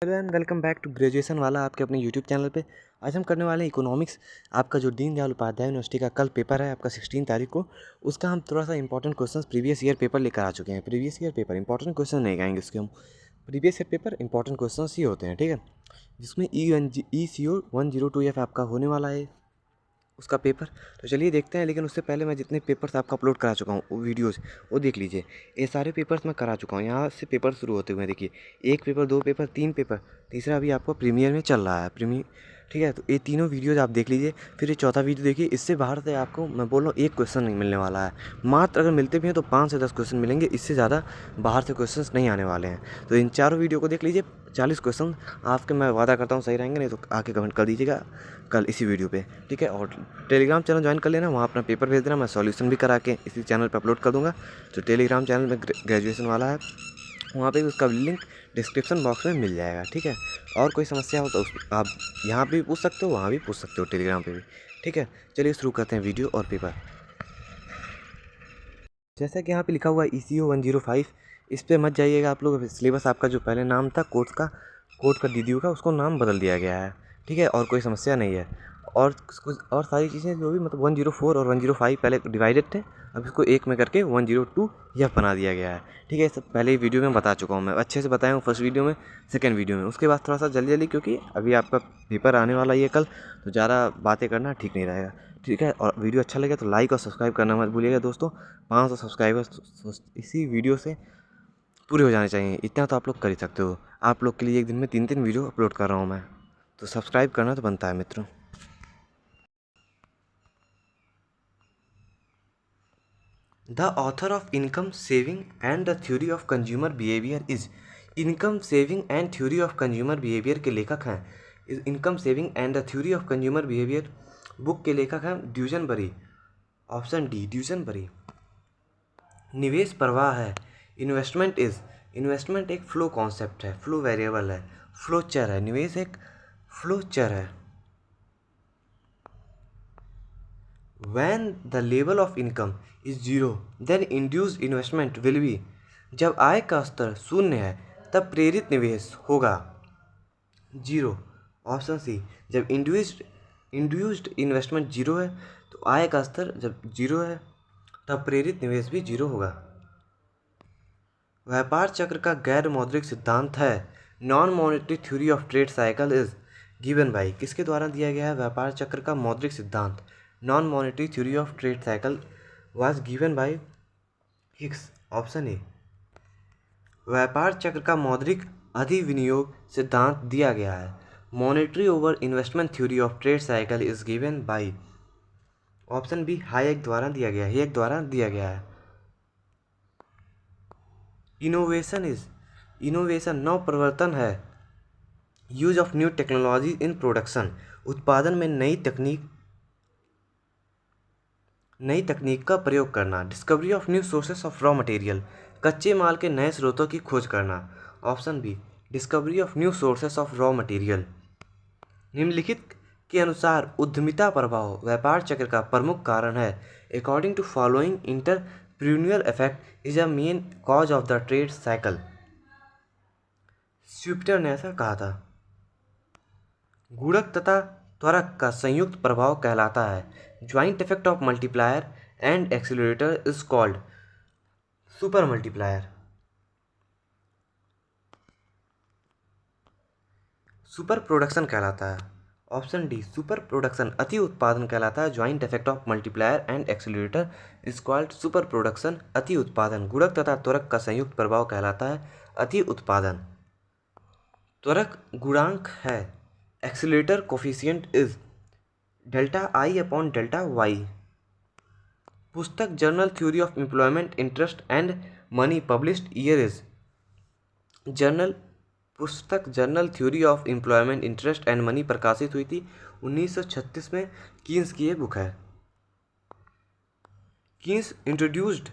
Hello and welcome back to graduation वाला आपके अपने यूट्यूब चैनल पे। आज हम करने वाले हैं इकोनॉमिक्स। आपका जो दीनदयाल उपाध्याय यूनिवर्सिटी का कल पेपर है आपका 16 तारीख को, उसका हम थोड़ा सा important questions previous year paper लेकर आ चुके हैं। Previous year paper important question नहीं कहेंगे उसके हम, previous year paper important question ही होते हैं, ठीक है। जिसमें ECO 102F आपका होने वाला है उसका पेपर। तो चलिए देखते हैं, लेकिन उससे पहले मैं जितने पेपर्स आपका अपलोड करा चुका हूँ वो वीडियोस वो देख लीजिए। ये सारे पेपर्स मैं करा चुका हूँ, यहाँ से पेपर शुरू होते हुए देखिए, एक पेपर, दो पेपर, तीन पेपर, तीसरा अभी आपको प्रीमियर में चल रहा है प्रीमियर, ठीक है। तो ये तीनों वीडियोज़ आप देख लीजिए, फिर ये चौथा वीडियो देखिए। इससे बाहर से आपको मैं बोल रहा हूँ एक क्वेश्चन नहीं मिलने वाला है, मात्र अगर मिलते भी हैं तो 5 से 10 क्वेश्चन मिलेंगे, इससे ज़्यादा बाहर से क्वेश्चन नहीं आने वाले हैं। तो इन चारों वीडियो को देख लीजिए, 40 क्वेश्चन आपके मैं वादा करता हूँ सही रहेंगे, नहीं तो आके कमेंट कर दीजिएगा कल इसी वीडियो पे, ठीक है। और टेलीग्राम चैनल ज्वाइन कर लेना, वहाँ अपना पेपर भेज देना, मैं सॉल्यूशन भी करा के इसी चैनल पे अपलोड कर दूँगा। तो टेलीग्राम चैनल में ग्रेजुएशन वाला है, वहाँ पे भी उसका लिंक डिस्क्रिप्शन बॉक्स में मिल जाएगा, ठीक है। और कोई समस्या हो तो आप यहाँ पे भी पूछ सकते हो, वहाँ भी पूछ सकते हो, टेलीग्राम पे भी, ठीक है। चलिए शुरू करते हैं वीडियो और पेपर। जैसा कि यहाँ पे लिखा हुआ है ECO 105, इस पर मत जाइएगा आप लोग। सिलेबस आपका जो पहले नाम था कोर्ट का DDU का, उसको नाम बदल दिया गया है, ठीक है। और कोई समस्या नहीं है। और कुछ और सारी चीज़ें जो भी मतलब 104 और 105 पहले डिवाइडेड थे, अब इसको एक में करके 102 यह बना दिया गया है, ठीक है। सब पहले ही वीडियो में बता चुका हूँ, मैं अच्छे से बताया हूँ फर्स्ट वीडियो में, सेकेंड वीडियो में। उसके बाद थोड़ा सा जल्दी क्योंकि अभी आपका पेपर आने वाला ही है कल, तो ज़्यादा बातें करना ठीक नहीं रहेगा, ठीक है। और वीडियो अच्छा लगे तो लाइक और सब्सक्राइब करना मत भूलिएगा दोस्तों। 500 सब्सक्राइबर्स इसी वीडियो से पूरे हो जाने चाहिए, इतना तो आप लोग कर ही सकते हो। आप लोग के लिए एक दिन में 3-3 वीडियो अपलोड कर रहा हूँ मैं, तो सब्सक्राइब करना तो बनता है मित्रों। The author of income saving and the theory of consumer behaviour is. Income saving and theory of consumer behaviour के लेखक हैं, income saving and the theory of consumer behaviour book के लेखक हैं ड्यूजनबरी। Option D ड्यूजनबरी। निवेश प्रवाह है, इन्वेस्टमेंट इज। इन्वेस्टमेंट एक फ्लो कॉन्सेप्ट है, फ्लो वेरिएबल है, फ्लो चर है, निवेश एक फ्लो चर है। When the level of income is zero, then induced investment will be। जब आय का स्तर शून्य है तब प्रेरित निवेश होगा जीरो। Option C. जब इंड्यूस्ड इन्वेस्टमेंट जीरो है तो आय का स्तर जब जीरो है तब प्रेरित निवेश भी जीरो होगा। व्यापार चक्र का गैर मौद्रिक सिद्धांत है, non monetary theory of trade cycle is given by. किसके द्वारा दिया गया है व्यापार चक्र का मौद्रिक सिद्धांत? Non monetary theory of trade cycle was given by Hicks. Option A. व्यापार चक्र का मौद्रिक अधिविनियोग सिद्धांत दिया गया है, monetary over investment theory of trade cycle is given by. Option B Hayek द्वारा दिया गया है, हेयक द्वारा दिया गया है। इनोवेशन नव प्रवर्तन है, use of new technology in production, उत्पादन में नई तकनीक का प्रयोग करना। Discovery of new sources of raw material, कच्चे माल के नए स्रोतों की खोज करना। Option B discovery of new sources of raw material. निम्नलिखित के अनुसार उद्यमिता प्रभाव व्यापार चक्र का प्रमुख कारण है, according to following entrepreneurial effect is a main cause of the trade cycle. स्विफ्टर ने ऐसा कहा था। गुणक तथा त्वरक का संयुक्त प्रभाव कहलाता है, joint effect of multiplier and accelerator is called super multiplier. Super production कहलाता है। ऑप्शन डी सुपर प्रोडक्शन अति उत्पादन कहलाता है, joint effect of multiplier and accelerator is called super production. अति उत्पादन गुणक तथा त्वरक का संयुक्त प्रभाव कहलाता है अति उत्पादन। त्वरक गुणांक है, accelerator coefficient is delta I upon delta Y. पुस्तक general theory of employment interest and money published year is. पुस्तक general theory of employment interest and money प्रकाशित हुई थी 1936 में। कीन्स की ये बुक है। Keynes introduced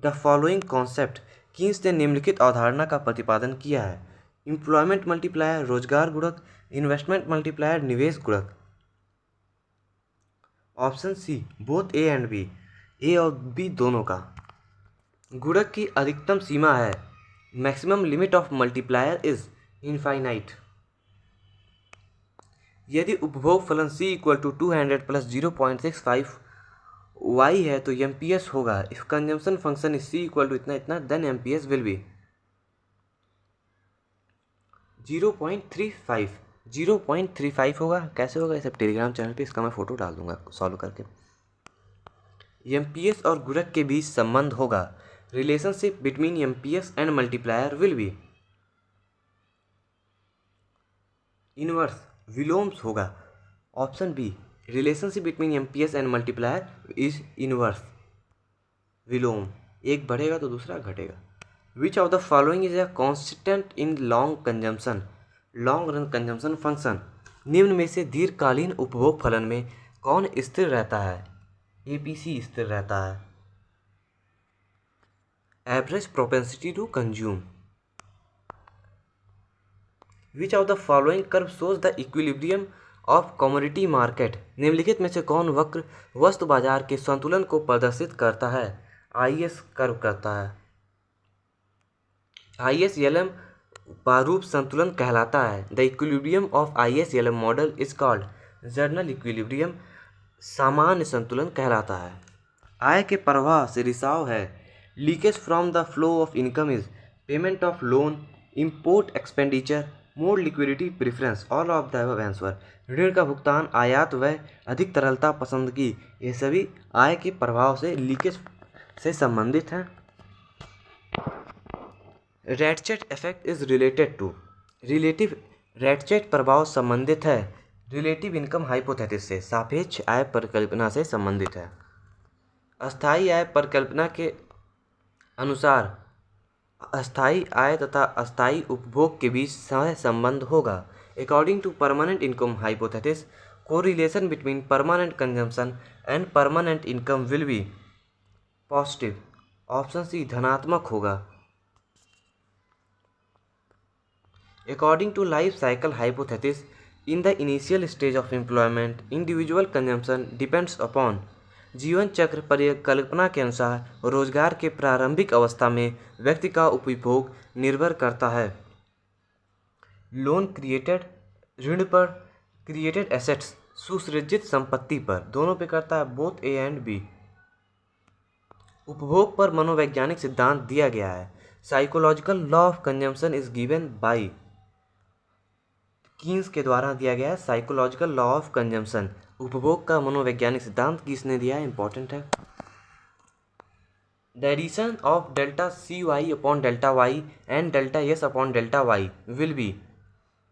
the following concept. Keynes ने निम्नलिखित अवधारणा का प्रतिपादन किया है, एम्प्लॉयमेंट मल्टीप्लायर रोजगार गुणक, इन्वेस्टमेंट मल्टीप्लायर निवेश गुणक। Option C both A and B, A और बी दोनों का। गुणक की अधिकतम सीमा है, maximum limit of multiplier is infinite. यदि उपभोग फलन C equal to 200 plus 0.65 y है तो MPS होगा। If consumption function is C equal to इतना इतना देन MPS विल बी 0.35 होगा। कैसे होगा, इसे टेलीग्राम चैनल पे इसका मैं फ़ोटो डाल दूंगा सॉल्व करके। MPS और गुणक के बीच संबंध होगा। Relationship between MPS and multiplier will be inverse, विलोम्स होगा। Option B, relationship between MPS and multiplier is inverse, विलोम। एक बढ़ेगा तो दूसरा घटेगा। Which of the following is a constant in long consumption, long run consumption function. निम्न में से दीर्घकालीन उपभोग फलन में कौन स्थिर रहता है? APC स्थिर रहता है। Average propensity to consume. Which of the following curve shows the equilibrium of commodity market. निम्नलिखित में से कौन वक्र वस्तु बाजार के संतुलन को प्रदर्शित करता है? IS कर्व करता है। ISLM प्रारूप संतुलन कहलाता है। The equilibrium of ISLM model is called journal equilibrium, सामान्य संतुलन कहलाता है। आय के प्रवाह से रिसाव है। Leakage from the flow of income is payment of loan, import expenditure, more liquidity preference, all of the above answer. ऋण का भुगतान, आयात व्यय, अधिक तरलता पसंद की, ये सभी आय के प्रभाव से लीकेज से संबंधित हैं। Ratchet effect is related to, relative ratchet प्रभाव संबंधित है रिलेटिव इनकम हाइपोथेसिस से, सापेक्ष आय परिकल्पना से संबंधित है। अस्थायी आय परिकल्पना के अनुसार अस्थायी आय तथा अस्थायी उपभोग के बीच सह संबंध होगा। According to permanent income hypothesis, correlation between permanent consumption and permanent income will be positive. Option C धनात्मक होगा। According to life cycle hypothesis, in the initial stage of employment, individual consumption depends upon। जीवन चक्र परिकल्पना के अनुसार रोजगार के प्रारंभिक अवस्था में व्यक्ति का उपभोग निर्भर करता है लोन क्रिएटेड, ऋण पर, क्रिएटेड एसेट्स, सुसृजित संपत्ति पर, दोनों पे करता है, बोथ A एंड B। उपभोग पर मनोवैज्ञानिक सिद्धांत दिया गया है। Psychological law of consumption is given bye Keynes के द्वारा दिया गया है। साइकोलॉजिकल लॉ ऑफ कंजम्पशन, उपभोग का मनोवैज्ञानिक सिद्धांत किसने दिया है? इंपॉर्टेंट है। The addition of delta CY upon delta Y and delta S upon delta Y will be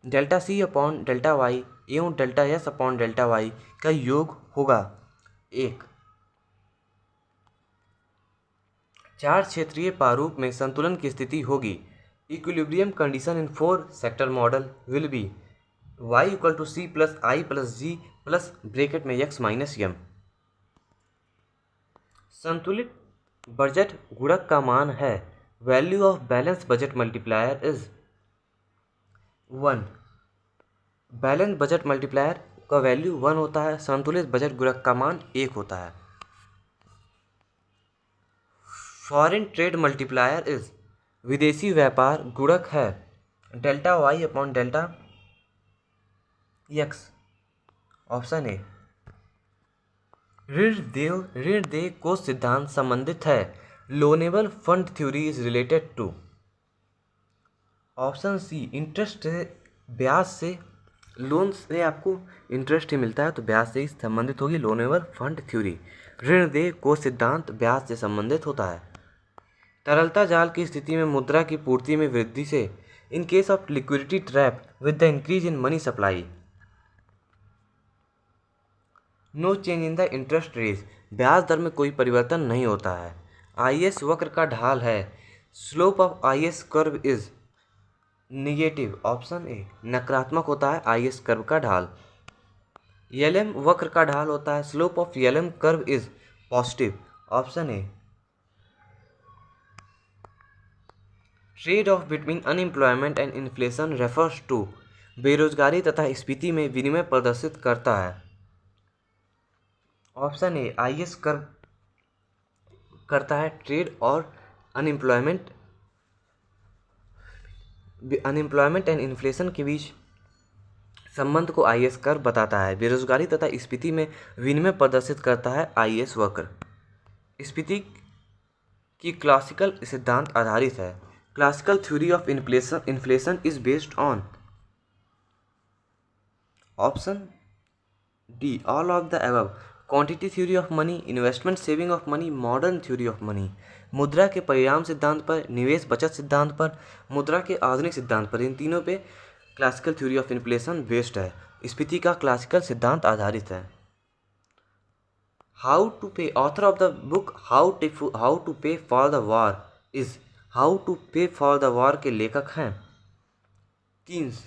delta C upon delta Y एवं delta S upon delta Y का योग होगा 1। चार क्षेत्रीय प्रारूप में संतुलन की स्थिति होगी। Equilibrium condition in 4 sector model will be y equal to C plus I plus G plus bracket में x माइनस M। संतुलित बजट गुणक का मान है value of balance budget multiplier is 1। Balance budget multiplier का वैल्यू 1 होता है। संतुलित बजट गुणक का मान 1 होता है। फॉरेन ट्रेड मल्टीप्लायर इज विदेशी व्यापार गुणक है delta Y upon delta X। Option A. ऋण दे को सिद्धांत संबंधित है loanable fund theory is related to. Option C interest से, ब्याज से, लोन से आपको इंटरेस्ट ही मिलता है तो ब्याज से ही संबंधित होगी लोनेबल फंड थ्योरी। ऋण दे को सिद्धांत ब्याज से संबंधित होता है। तरलता जाल की स्थिति में मुद्रा की पूर्ति में वृद्धि से, in case of liquidity trap with the increase in money supply. No change in the interest rate, ब्याज दर में कोई परिवर्तन नहीं होता है। IS वक्र का ढाल है slope of IS curve is negative. Option A नकारात्मक होता है IS कर्व का ढाल। LM वक्र का ढाल होता है slope of LM curve is positive. Option A. Trade off between unemployment and inflation refers to, बेरोजगारी तथा स्फीति में विनिमय प्रदर्शित करता है। ऑप्शन ए IS कर्व करता है ट्रेड और अनएम्प्लॉयमेंट एंड इन्फ्लेशन के बीच संबंध को आईएएस कर बताता है। बेरोजगारी तथा स्फीति में विनिमय प्रदर्शित करता है आईएएस वक्र। स्फीति की क्लासिकल सिद्धांत आधारित है। Classical theory of inflation is based on option D all of the above. Quantity theory of money, investment saving of money, modern theory of money. मुद्रा के परिणाम सिद्धांत पर, निवेश बचत सिद्धांत पर, मुद्रा के आधुनिक सिद्धांत पर, इन तीनों पे classical theory of inflation based है। स्फीति का क्लासिकल सिद्धांत आधारित है। How to pay, author of the book how to pay for the war is, how to pay for the war के लेखक हैं कीन्स।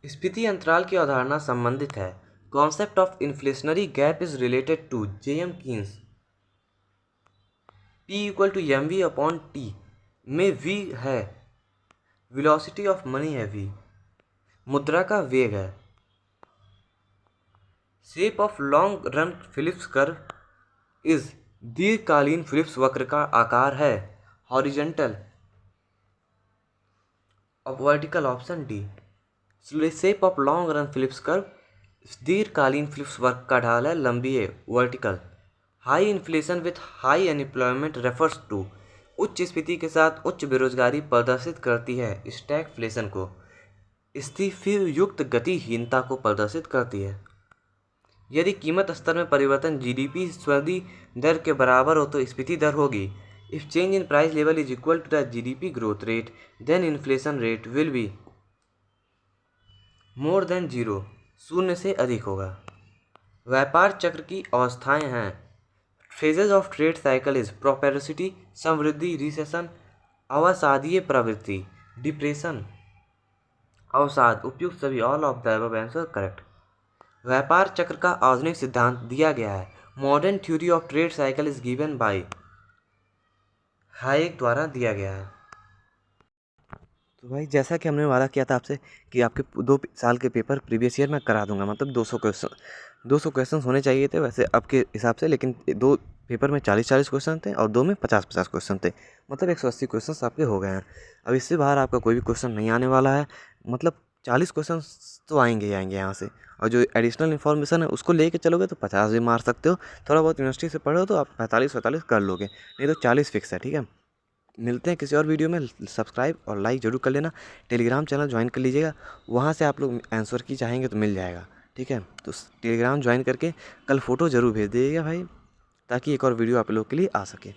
स्फीति अंतराल की अवधारणा संबंधित है। Concept of inflationary gap is related to J M Keynes. P equal to M V upon T में V है, वेलोसिटी ऑफ मनी है V, मुद्रा का वेग है। Shape of long run Phillips curve is, दीर्घकालीन फिलिप्स वक्र का आकार है हॉरिजॉन्टल और vertical, option D. Shape of long run Phillips curve, दीर्घकालीन फिलिप्स वक्र का ढाल है लंबी है vertical. High inflation with high unemployment refers to, उच्च स्फीति के साथ उच्च बेरोजगारी प्रदर्शित करती है स्टैगफ्लेशन को, स्थिर युक्त गतिहीनता को प्रदर्शित करती है। यदि कीमत स्तर में परिवर्तन जीडीपी वृद्धि दर के बराबर हो तो स्फीति दर होगी। If change in price level is equal to the GDP growth rate then inflation rate will be more than zero, शून्य से अधिक होगा। व्यापार चक्र की अवस्थाएं हैं। Phases of trade cycle is prosperity, समृद्धि, रिसेशन, अवसादीय प्रवृत्ति, डिप्रेशन, अवसाद, उपयुक्त सभी, all of the above answer correct. व्यापार चक्र का आधुनिक सिद्धांत दिया गया है। Modern theory of trade cycle is given by हायेक द्वारा दिया गया है। तो भाई जैसा कि हमने वादा किया था आपसे कि आपके 2 साल के पेपर प्रीवियस ईयर में करा दूंगा, मतलब 200 क्वेश्चन होने चाहिए थे वैसे आपके हिसाब से, लेकिन 2 पेपर में 40 क्वेश्चन थे और 2 में 50 क्वेश्चन थे, मतलब 180 क्वेश्चन आपके हो गए हैं। अब इससे बाहर आपका कोई भी क्वेश्चन नहीं आने वाला है, मतलब 40 क्वेश्चन तो आएंगे ही आएंगे यहाँ से, और जो एडिशनल इन्फॉर्मेशन है उसको लेके चलोगे तो 50 भी मार सकते हो। थोड़ा बहुत यूनिवर्सिटी से पढ़ो तो आप 45 कर लोगे, नहीं तो 40 फिक्स है। ठीक है, मिलते हैं किसी और वीडियो में। सब्सक्राइब और लाइक ज़रूर कर लेना। टेलीग्राम चैनल ज्वाइन कर लीजिएगा, वहाँ से आप लोग आंसर की चाहेंगे तो मिल जाएगा। ठीक है, तो टेलीग्राम ज्वाइन करके कल फ़ोटो ज़रूर भेज दीजिएगा भाई, ताकि एक और वीडियो आप लोग के लिए आ सके।